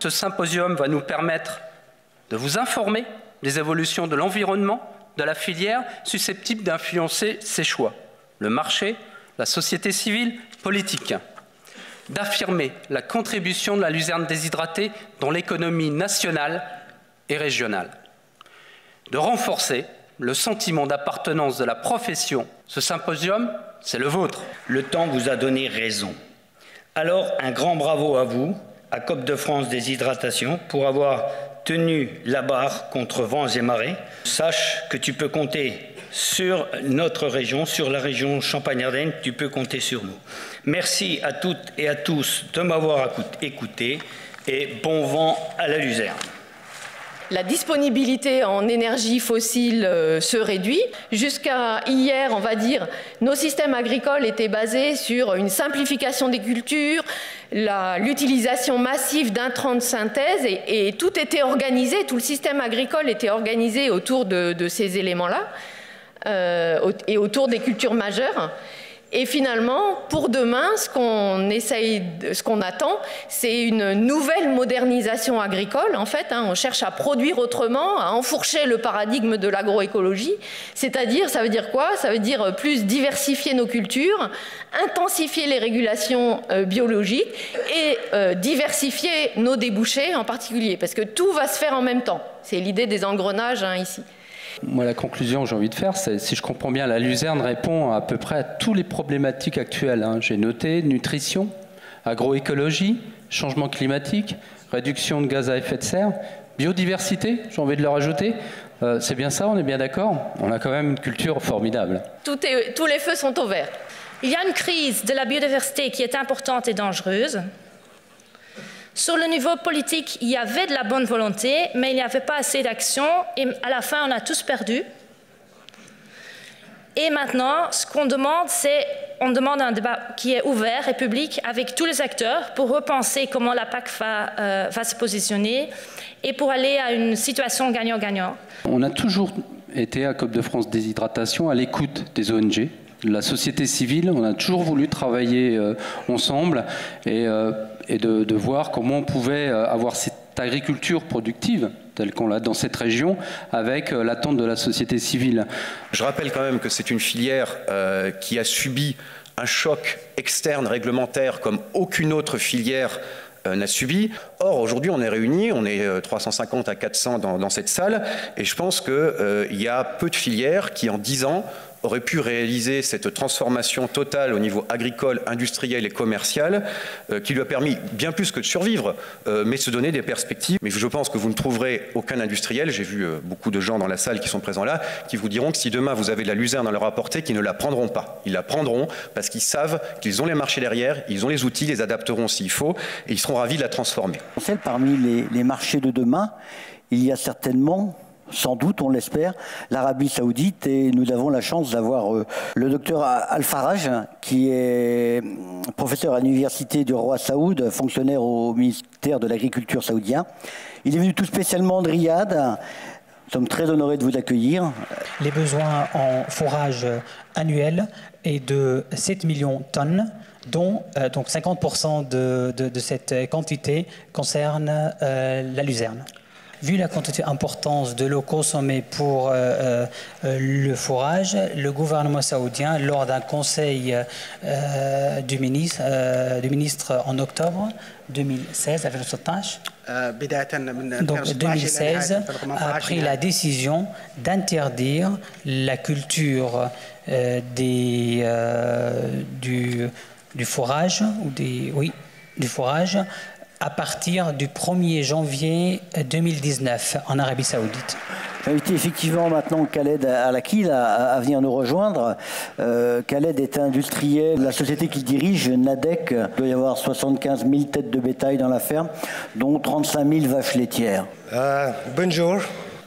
Ce symposium va nous permettre de vous informer des évolutions de l'environnement, de la filière, susceptibles d'influencer ses choix. Le marché, la société civile, politique. D'affirmer la contribution de la luzerne déshydratée dans l'économie nationale et régionale. De renforcer le sentiment d'appartenance de la profession. Ce symposium, c'est le vôtre. Le temps vous a donné raison. Alors, un grand bravo à vous, à COP de France Déshydratation, pour avoir tenu la barre contre vents et marées. Sache que tu peux compter sur notre région, sur la région Champagne-Ardenne, tu peux compter sur nous. Merci à toutes et à tous de m'avoir écouté et bon vent à la luzerne. La disponibilité en énergie fossile se réduit. Jusqu'à hier, on va dire, nos systèmes agricoles étaient basés sur une simplification des cultures, l'utilisation massive d'intrants de synthèse et tout était organisé, tout le système agricole était organisé autour de ces éléments-là et autour des cultures majeures. Et finalement, pour demain, ce qu'on attend, c'est une nouvelle modernisation agricole. En fait, on cherche à produire autrement, à enfourcher le paradigme de l'agroécologie. C'est-à-dire, ça veut dire quoi? Ça veut dire plus diversifier nos cultures, intensifier les régulations biologiques et diversifier nos débouchés en particulier. Parce que tout va se faire en même temps. C'est l'idée des engrenages ici. Moi, la conclusion que j'ai envie de faire, c'est, si je comprends bien, la luzerne répond à peu près à toutes les problématiques actuelles. J'ai noté nutrition, agroécologie, changement climatique, réduction de gaz à effet de serre, biodiversité, j'ai envie de le rajouter. C'est bien ça, on est bien d'accord? On a quand même une culture formidable. Tous les feux sont au vert. Il y a une crise de la biodiversité qui est importante et dangereuse. Sur le niveau politique, il y avait de la bonne volonté, mais il n'y avait pas assez d'action et à la fin, on a tous perdu. Et maintenant, ce qu'on demande, c'est on demande un débat qui est ouvert et public avec tous les acteurs pour repenser comment la PAC va se positionner et pour aller à une situation gagnant-gagnant. On a toujours été à COP de France Déshydratation à l'écoute des ONG. La société civile, on a toujours voulu travailler ensemble et de voir comment on pouvait avoir cette agriculture productive telle qu'on l'a dans cette région avec l'attente de la société civile. Je rappelle quand même que c'est une filière qui a subi un choc externe réglementaire comme aucune autre filière n'a subi. Or, aujourd'hui, on est réunis, on est 350 à 400 dans cette salle, et je pense qu'il y a peu de filières qui, en 10 ans, aurait pu réaliser cette transformation totale au niveau agricole, industriel et commercial qui lui a permis bien plus que de survivre, mais de se donner des perspectives. Mais je pense que vous ne trouverez aucun industriel, j'ai vu beaucoup de gens dans la salle qui sont présents là, qui vous diront que si demain vous avez de la luzerne à leur apporter, qu'ils ne la prendront pas. Ils la prendront parce qu'ils savent qu'ils ont les marchés derrière, ils ont les outils, ils les adapteront s'il faut, et ils seront ravis de la transformer. Parmi les marchés de demain, il y a certainement, sans doute, on l'espère, l'Arabie Saoudite, et nous avons la chance d'avoir le docteur Al-Faraj, qui est professeur à l'université du roi Saoud, fonctionnaire au ministère de l'Agriculture saoudien. Il est venu tout spécialement de Riyad. Nous sommes très honorés de vous accueillir. Les besoins en fourrage annuel est de 7 millions de tonnes, dont donc 50% de cette quantité concerne la luzerne. Vu la quantité importante de l'eau consommée pour le fourrage, le gouvernement saoudien, lors d'un conseil du ministre en octobre 2016, donc 2016, a pris la décision d'interdire la culture du fourrage, du fourrage, à partir du 1er janvier 2019 en Arabie Saoudite. J'invite effectivement maintenant Khaled Al-Akil à venir nous rejoindre. Khaled est industriel de la société qu'il dirige, Nadec. Il doit y avoir 75 000 têtes de bétail dans la ferme, dont 35 000 vaches laitières. Bonjour.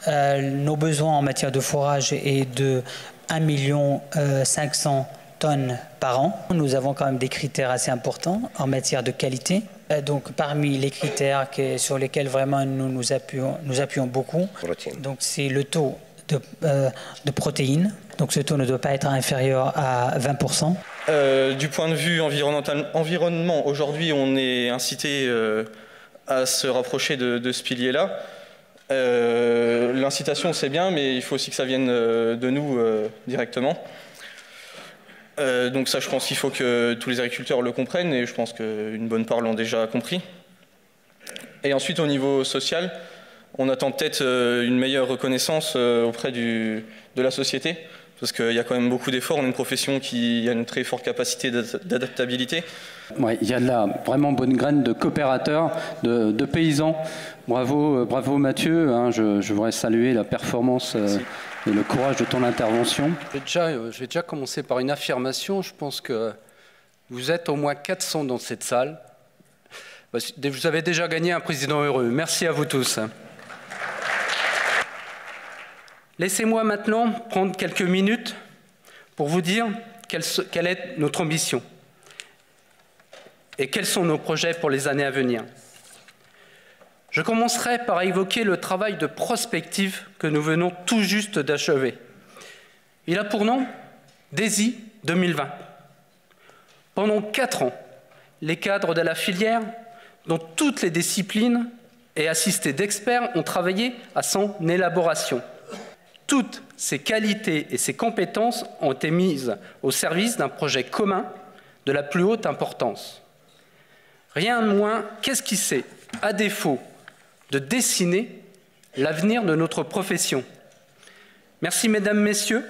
Nos besoins en matière de fourrage est de 1 500 000 tonnes par an. Nous avons quand même des critères assez importants en matière de qualité. Donc parmi les critères sur lesquels vraiment nous appuyons beaucoup, donc c'est le taux de protéines. Donc ce taux ne doit pas être inférieur à 20%. Du point de vue environnement, aujourd'hui on est incité à se rapprocher de ce pilier-là. L'incitation, c'est bien, mais il faut aussi que ça vienne de nous directement. Donc ça, je pense qu'il faut que tous les agriculteurs le comprennent, et je pense qu'une bonne part l'ont déjà compris. Et ensuite, au niveau social, on attend peut-être une meilleure reconnaissance auprès de la société, parce qu'il y a quand même beaucoup d'efforts. On est une profession qui a une très forte capacité d'adaptabilité. Ouais, il y a de la vraiment bonne graine de coopérateurs, de paysans. Bravo, bravo Mathieu, hein, je voudrais saluer la performance et le courage de ton intervention. Je vais déjà commencer par une affirmation. Je pense que vous êtes au moins 400 dans cette salle. Vous avez déjà gagné un président heureux. Merci à vous tous. Laissez-moi maintenant prendre quelques minutes pour vous dire quelle est notre ambition et quels sont nos projets pour les années à venir. Je commencerai par évoquer le travail de prospective que nous venons tout juste d'achever. Il a pour nom DESI 2020. Pendant 4 ans, les cadres de la filière, dans toutes les disciplines et assistés d'experts, ont travaillé à son élaboration. Toutes ces qualités et ces compétences ont été mises au service d'un projet commun de la plus haute importance. Rien de moins qu'esquisser, à défaut de dessiner l'avenir de notre profession. Merci, mesdames, messieurs.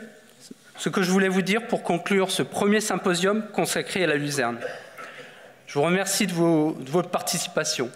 Ce que je voulais vous dire pour conclure ce premier symposium consacré à la luzerne. Je vous remercie de votre participation.